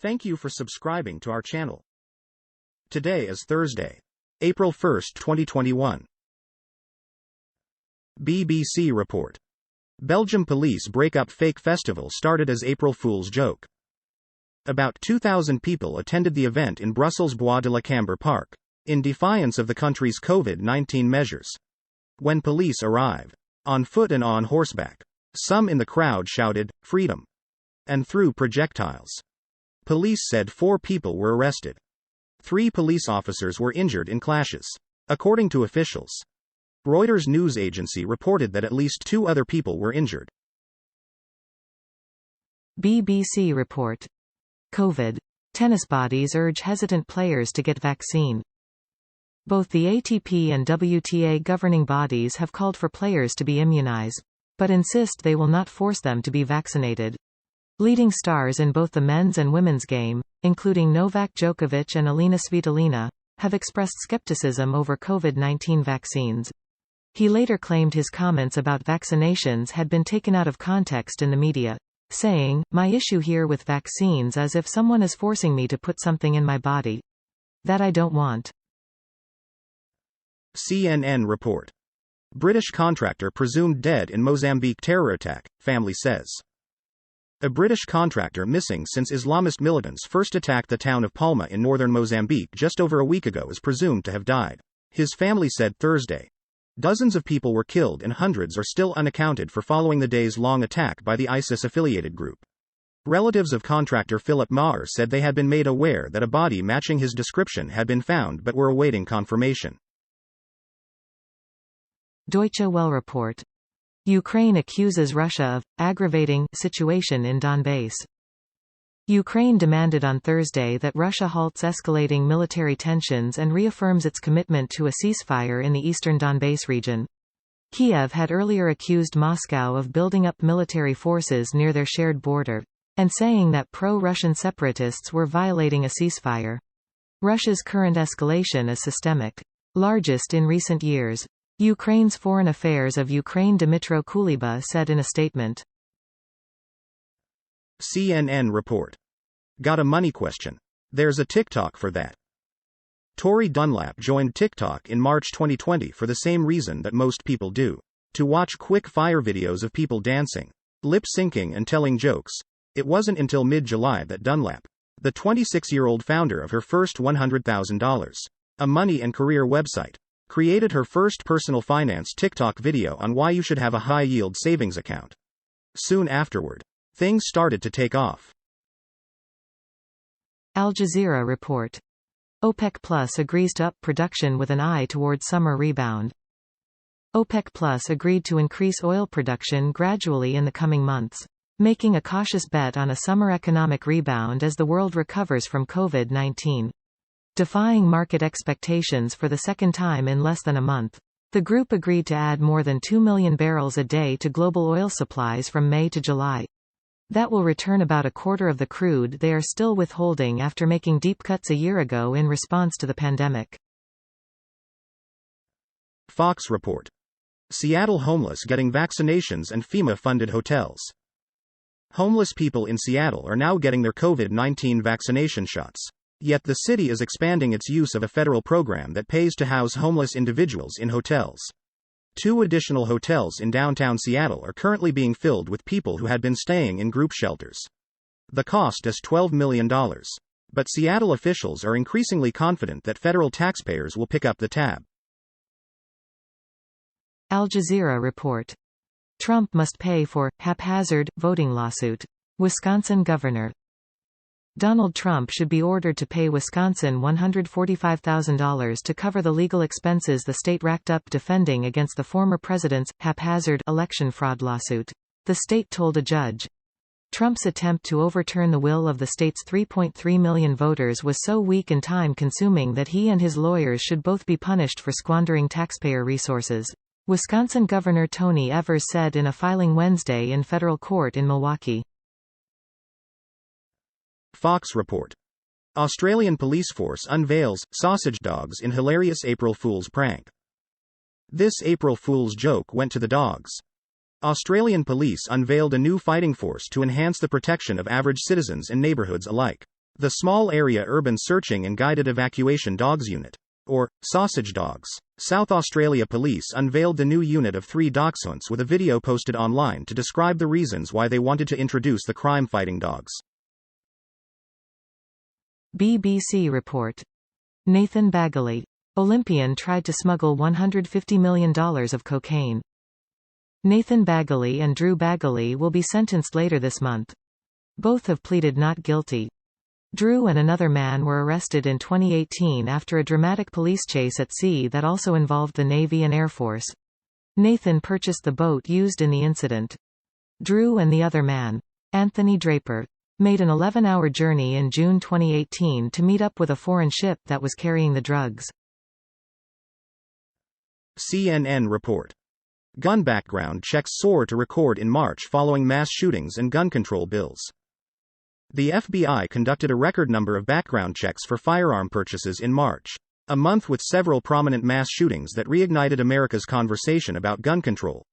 Thank you for subscribing to our channel. Today is Thursday, April 1, 2021. BBC report. Belgium police break up fake festival started as April Fool's joke. About 2,000 people attended the event in Brussels' Bois de la Cambre Park, in defiance of the country's COVID-19 measures. When police arrived, on foot and on horseback, some in the crowd shouted, "Freedom!" and threw projectiles. Police said 4 people were arrested. 3 police officers were injured in clashes, according to officials. Reuters news agency reported that at least 2 other people were injured. BBC report. Covid. Tennis bodies urge hesitant players to get vaccine. Both the ATP and WTA governing bodies have called for players to be immunized, but insist they will not force them to be vaccinated. Leading stars in both the men's and women's game, including Novak Djokovic and Alina Svitolina, have expressed skepticism over COVID-19 vaccines. He later claimed his comments about vaccinations had been taken out of context in the media, saying, "My issue here with vaccines is if someone is forcing me to put something in my body that I don't want." CNN report. British contractor presumed dead in Mozambique terror attack, family says. A British contractor missing since Islamist militants first attacked the town of Palma in northern Mozambique just over a week ago is presumed to have died, his family said Thursday. Dozens of people were killed and hundreds are still unaccounted for following the days-long attack by the ISIS-affiliated group. Relatives of contractor Philip Maher said they had been made aware that a body matching his description had been found but were awaiting confirmation. Deutsche Welle report. Ukraine accuses Russia of aggravating situation in Donbass. Ukraine demanded on Thursday that Russia halts escalating military tensions and reaffirms its commitment to a ceasefire in the eastern Donbass region. Kiev had earlier accused Moscow of building up military forces near their shared border, and saying that pro-Russian separatists were violating a ceasefire. Russia's current escalation is systemic, largest in recent years. Ukraine's Foreign Affairs of Ukraine Dmytro Kuleba said in a statement. CNN report. Got a money question? There's a TikTok for that. Tori Dunlap joined TikTok in March 2020 for the same reason that most people do. To watch quick-fire videos of people dancing, lip-syncing and telling jokes. It wasn't until mid-July that Dunlap, the 26-year-old founder of her first $100,000, a money and career website, created her first personal finance TikTok video on why you should have a high-yield savings account. Soon afterward, things started to take off. Al Jazeera report. OPEC Plus agrees to up production with an eye toward summer rebound. OPEC Plus agreed to increase oil production gradually in the coming months, making a cautious bet on a summer economic rebound as the world recovers from COVID-19. Defying market expectations for the second time in less than a month, the group agreed to add more than 2 million barrels a day to global oil supplies from May to July. That will return about a quarter of the crude they are still withholding after making deep cuts a year ago in response to the pandemic. Fox report. Seattle homeless getting vaccinations and FEMA-funded hotels. Homeless people in Seattle are now getting their COVID-19 vaccination shots. Yet the city is expanding its use of a federal program that pays to house homeless individuals in hotels. 2 additional hotels in downtown Seattle are currently being filled with people who had been staying in group shelters. The cost is $12 million. But Seattle officials are increasingly confident that federal taxpayers will pick up the tab. Al Jazeera report. Trump must pay for haphazard voting lawsuit. Wisconsin governor. Donald Trump should be ordered to pay Wisconsin $145,000 to cover the legal expenses the state racked up defending against the former president's haphazard election fraud lawsuit, the state told a judge. Trump's attempt to overturn the will of the state's 3.3 million voters was so weak and time-consuming that he and his lawyers should both be punished for squandering taxpayer resources, Wisconsin Governor Tony Evers said in a filing Wednesday in federal court in Milwaukee. Fox report. Australian police force unveils sausage dogs in hilarious April Fool's prank. This April Fool's joke went to the dogs. Australian police unveiled a new fighting force to enhance the protection of average citizens and neighborhoods alike. The Small Area Urban Searching and Guided Evacuation Dogs Unit, or Sausage Dogs. South Australia Police unveiled the new unit of 3 dachshunds with a video posted online to describe the reasons why they wanted to introduce the crime-fighting dogs. BBC report. Nathan Baggaley. Olympian tried to smuggle $150 million of cocaine. Nathan Baggaley and Drew Baggaley will be sentenced later this month. Both have pleaded not guilty. Drew and another man were arrested in 2018 after a dramatic police chase at sea that also involved the Navy and Air Force. Nathan purchased the boat used in the incident. Drew and the other man, Anthony Draper, made an 11-hour journey in June 2018 to meet up with a foreign ship that was carrying the drugs. CNN report. Gun background checks soar to record in March following mass shootings and gun control bills. The FBI conducted a record number of background checks for firearm purchases in March, a month with several prominent mass shootings that reignited America's conversation about gun control.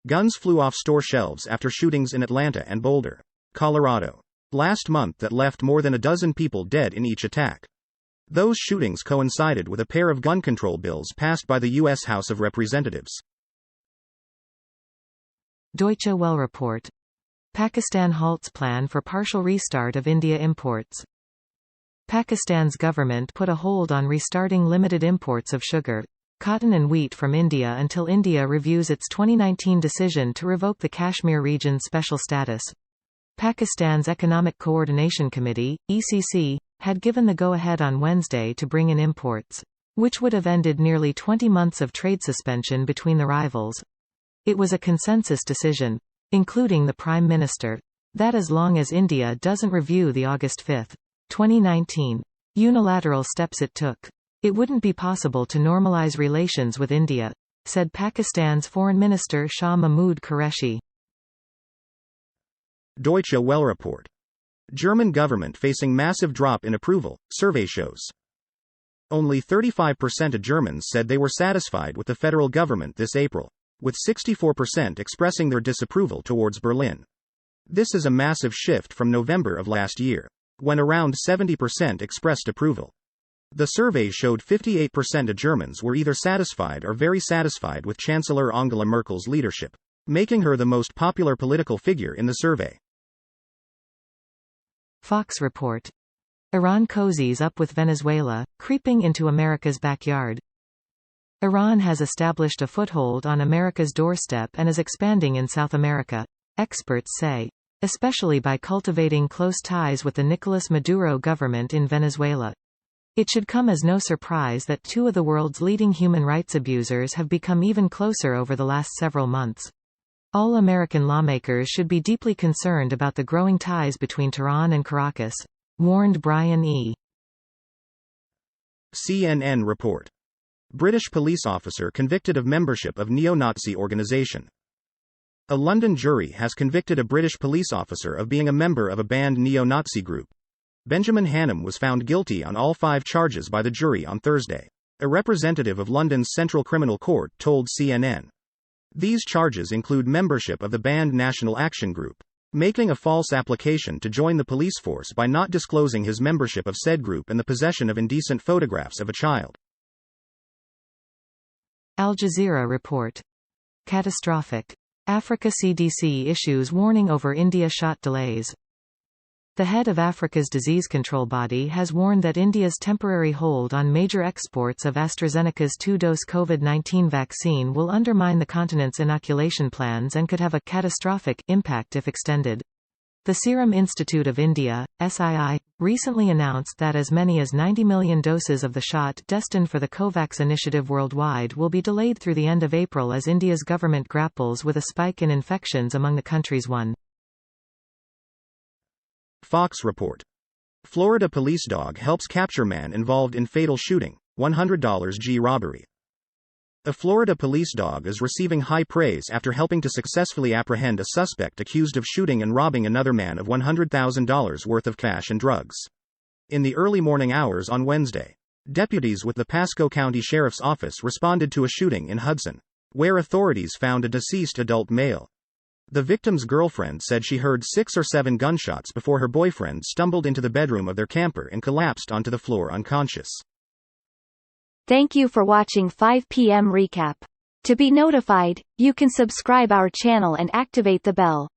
Guns flew off store shelves after shootings in Atlanta and Boulder, Colorado, last month that left more than a dozen people dead in each attack. Those shootings coincided with a pair of gun control bills passed by the U.S. House of Representatives. Deutsche Welle report. Pakistan halts plan for partial restart of India imports. Pakistan's government put a hold on restarting limited imports of sugar, cotton and wheat from India until India reviews its 2019 decision to revoke the Kashmir region's special status. Pakistan's Economic Coordination Committee, ECC, had given the go-ahead on Wednesday to bring in imports, which would have ended nearly 20 months of trade suspension between the rivals. It was a consensus decision, including the Prime Minister, that as long as India doesn't review the August 5, 2019, unilateral steps it took, it wouldn't be possible to normalize relations with India, said Pakistan's Foreign Minister Shah Mahmood Qureshi. Deutsche Welle report. German government facing massive drop in approval, survey shows. Only 35% of Germans said they were satisfied with the federal government this April, with 64% expressing their disapproval towards Berlin. This is a massive shift from November of last year, when around 70% expressed approval. The survey showed 58% of Germans were either satisfied or very satisfied with Chancellor Angela Merkel's leadership, making her the most popular political figure in the survey. Fox report. Iran cozies up with Venezuela, creeping into America's backyard. Iran has established a foothold on America's doorstep and is expanding in South America, experts say, especially by cultivating close ties with the Nicolas Maduro government in Venezuela. It should come as no surprise that 2 of the world's leading human rights abusers have become even closer over the last several months. All American lawmakers should be deeply concerned about the growing ties between Tehran and Caracas, warned Brian E. CNN report. British police officer convicted of membership of neo-Nazi organization. A London jury has convicted a British police officer of being a member of a banned neo-Nazi group. Benjamin Hannam was found guilty on all 5 charges by the jury on Thursday, a representative of London's Central Criminal Court told CNN. These charges include membership of the banned National Action Group, making a false application to join the police force by not disclosing his membership of said group, and the possession of indecent photographs of a child. Al Jazeera report. Catastrophic. Africa CDC issues warning over India shot delays. The head of Africa's disease control body has warned that India's temporary hold on major exports of AstraZeneca's 2-dose COVID-19 vaccine will undermine the continent's inoculation plans and could have a catastrophic impact if extended. The Serum Institute of India, SII, recently announced that as many as 90 million doses of the shot destined for the COVAX initiative worldwide will be delayed through the end of April as India's government grapples with a spike in infections among the country's 1. Fox report. Florida police dog helps capture man involved in fatal shooting, $100 robbery. A Florida police dog is receiving high praise after helping to successfully apprehend a suspect accused of shooting and robbing another man of $100,000 worth of cash and drugs. In the early morning hours on Wednesday, deputies with the Pasco County Sheriff's Office responded to a shooting in Hudson, where authorities found a deceased adult male. The victim's girlfriend said she heard 6 or 7 gunshots before her boyfriend stumbled into the bedroom of their camper and collapsed onto the floor unconscious. Thank you for watching 5 p.m. recap. To be notified, you can subscribe our channel and activate the bell.